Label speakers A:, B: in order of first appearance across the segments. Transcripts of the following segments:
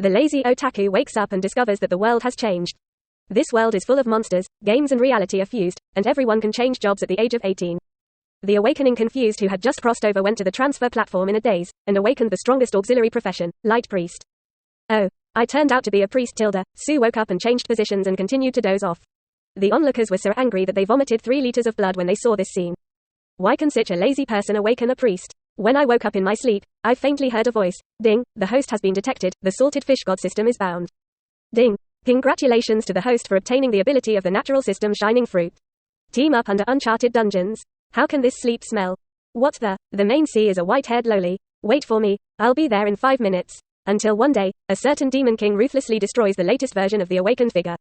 A: The lazy otaku wakes up and discovers that the world has changed. This world is full of monsters, games and reality are fused, and everyone can change jobs at the age of 18. The awakening confused who had just crossed over went to the transfer platform in a daze, and awakened the strongest auxiliary profession, light priest. Oh, I turned out to be a priest. Sue woke up and changed positions and continued to doze off. The onlookers were so angry that they vomited 3 liters of blood when they saw this scene. Why can such a lazy person awaken a priest? When I woke up in my sleep, I faintly heard a voice. Ding, the host has been detected, the salted fish god system is bound. Ding. Congratulations to the host for obtaining the ability of the natural system shining fruit. Team up under uncharted dungeons. How can this sleep smell? What the main C is a white-haired loli. Wait for me, I'll be there in 5 minutes. Until one day, a certain demon king ruthlessly destroys the latest version of the awakened figure.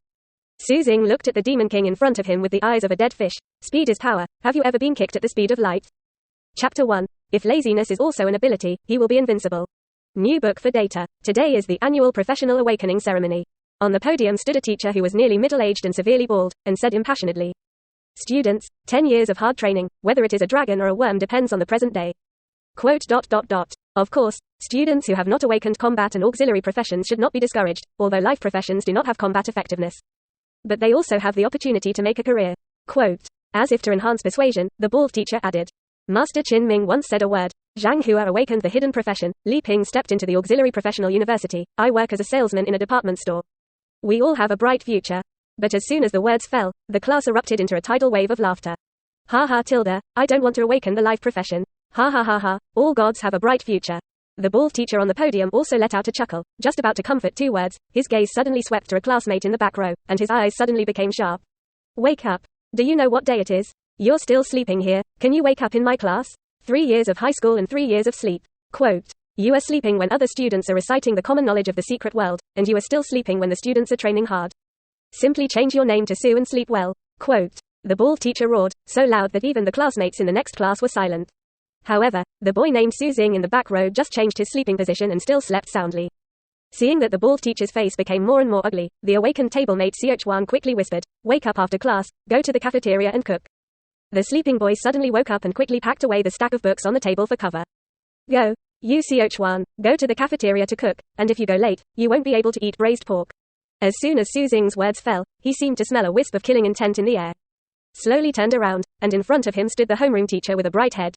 A: Suzing looked at the demon king in front of him with the eyes of a dead fish. Speed is power. Have you ever been kicked at the speed of light? Chapter 1. If laziness is also an ability, he will be invincible. New book for data. Today is the annual professional awakening ceremony. On the podium stood a teacher who was nearly middle-aged and severely bald, and said impassionedly, "Students, 10 years of hard training, whether it is a dragon or a worm depends on the present day." Quote. Of course, students who have not awakened combat and auxiliary professions should not be discouraged, although life professions do not have combat effectiveness. But they also have the opportunity to make a career. Quote. As if to enhance persuasion, the bald teacher added, Master Qin Ming once said a word. Zhang Hua awakened the hidden profession. Li Ping stepped into the auxiliary professional university. I work as a salesman in a department store. We all have a bright future. But as soon as the words fell, the class erupted into a tidal wave of laughter. Ha ha tilde, I don't want to awaken the life profession. Ha ha ha ha, all gods have a bright future. The bald teacher on the podium also let out a chuckle, just about to comfort 2 words. His gaze suddenly swept to a classmate in the back row, and his eyes suddenly became sharp. Wake up. Do you know what day it is? You're still sleeping here. Can you wake up in my class? 3 years of high school and 3 years of sleep. Quote. You are sleeping when other students are reciting the common knowledge of the secret world, and you are still sleeping when the students are training hard. Simply change your name to Sue and sleep well. Quote. The bald teacher roared, so loud that even the classmates in the next class were silent. However, the boy named Suzing in the back row just changed his sleeping position and still slept soundly. Seeing that the bald teacher's face became more and more ugly, the awakened table-mate Xiuchuan quickly whispered, Wake up after class, go to the cafeteria and cook. The sleeping boy suddenly woke up and quickly packed away the stack of books on the table for cover. Go. You Xiuchuan, go to the cafeteria to cook, and if you go late, you won't be able to eat braised pork. As soon as Suzing's words fell, he seemed to smell a wisp of killing intent in the air. Slowly turned around, and in front of him stood the homeroom teacher with a bright head.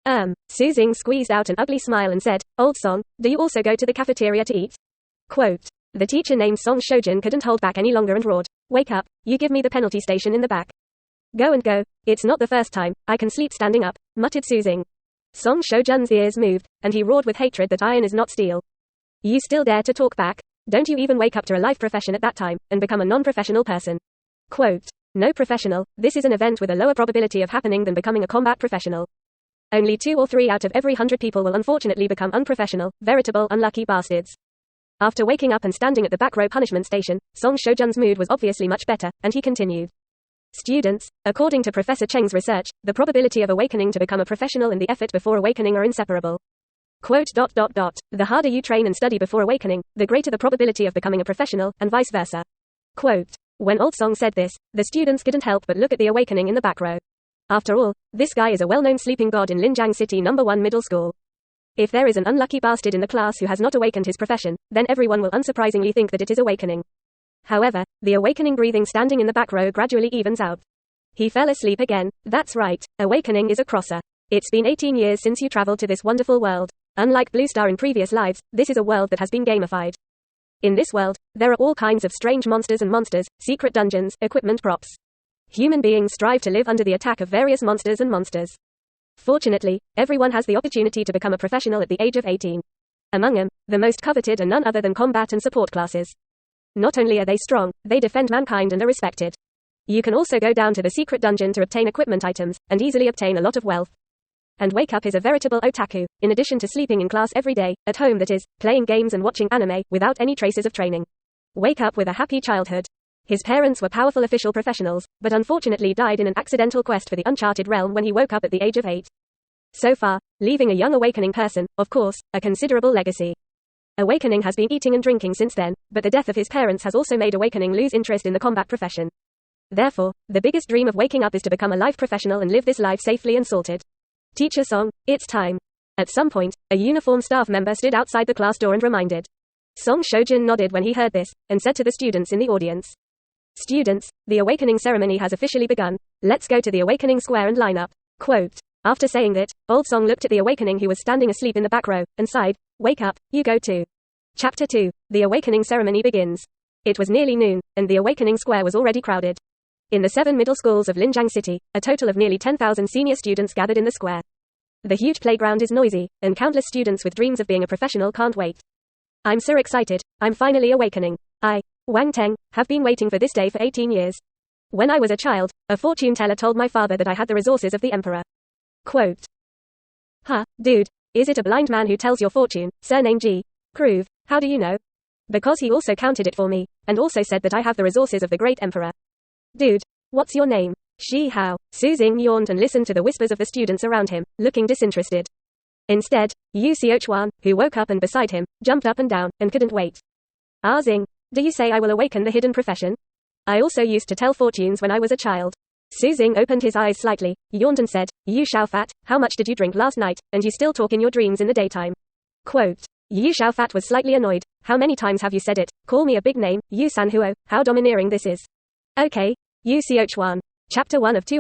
A: Suzing squeezed out an ugly smile and said, Old Song, do you also go to the cafeteria to eat? Quote. The teacher named Song Shojun couldn't hold back any longer and roared, Wake up, you give me the penalty station in the back. Go and go, it's not the first time, I can sleep standing up, muttered Suzing. Song Shojun's ears moved, and he roared with hatred that iron is not steel. You still dare to talk back? Don't you even wake up to a life profession at that time, and become a non-professional person? Quote. No professional, this is an event with a lower probability of happening than becoming a combat professional. Only 2 or 3 out of every 100 people will unfortunately become unprofessional, veritable unlucky bastards. After waking up and standing at the back row punishment station, Song Shojun's mood was obviously much better, and he continued. Students, according to Professor Cheng's research, the probability of awakening to become a professional and the effort before awakening are inseparable. Quote. The harder you train and study before awakening, the greater the probability of becoming a professional, and vice versa. Quote. When Old Song said this, the students couldn't help but look at the awakening in the back row. After all, this guy is a well-known sleeping god in Linjiang City No. 1 Middle School. If there is an unlucky bastard in the class who has not awakened his profession, then everyone will unsurprisingly think that it is awakening. However, the awakening breathing standing in the back row gradually evens out. He fell asleep again. That's right, awakening is a crosser. It's been 18 years since you traveled to this wonderful world. Unlike Blue Star in previous lives, this is a world that has been gamified. In this world, there are all kinds of strange monsters, secret dungeons, equipment props. Human beings strive to live under the attack of various monsters. Fortunately, everyone has the opportunity to become a professional at the age of 18. Among them, the most coveted are none other than combat and support classes. Not only are they strong, they defend mankind and are respected. You can also go down to the secret dungeon to obtain equipment items, and easily obtain a lot of wealth. And wake up is a veritable otaku, in addition to sleeping in class every day, at home that is, playing games and watching anime, without any traces of training. Wake up with a happy childhood. His parents were powerful official professionals, but unfortunately died in an accidental quest for the uncharted realm when he woke up at the age of 8. So far, leaving a young awakening person, of course, a considerable legacy. Awakening has been eating and drinking since then, but the death of his parents has also made Awakening lose interest in the combat profession. Therefore, the biggest dream of waking up is to become a life professional and live this life safely and sorted. Teacher Song, it's time. At some point, a uniformed staff member stood outside the class door and reminded. Song Shojin nodded when he heard this, and said to the students in the audience, "Students, the awakening ceremony has officially begun. Let's go to the awakening square and line up." Quote. After saying that, Old Song looked at the awakening who was standing asleep in the back row, and sighed, "Wake up, you go too." Chapter 2. The awakening ceremony begins. It was nearly noon, and the awakening square was already crowded. In the 7 middle schools of Linjiang City, a total of nearly 10,000 senior students gathered in the square. The huge playground is noisy, and countless students with dreams of being a professional can't wait. "I'm so excited, I'm finally awakening. I, Wang Teng, have been waiting for this day for 18 years. When I was a child, a fortune teller told my father that I had the resources of the emperor." Quote. "Huh, dude, is it a blind man who tells your fortune, surname G? Prove, how do you know?" "Because he also counted it for me, and also said that I have the resources of the great emperor." "Dude, what's your name?" Shi Hao. Su Xing yawned and listened to the whispers of the students around him, looking disinterested. Instead, Yu Xiuchuan, who woke up and beside him, jumped up and down, and couldn't wait. "Ah Xing, do you say I will awaken the hidden profession? I also used to tell fortunes when I was a child." Su Xing opened his eyes slightly, yawned and said, "Yu Xiaofat, how much did you drink last night, and you still talk in your dreams in the daytime?" Quote. Yu Xiaofat was slightly annoyed. "How many times have you said it? Call me a big name, Yu Sanhuo, how domineering this is." "Okay, Yu Xiuchuan." Chapter 1 of 2.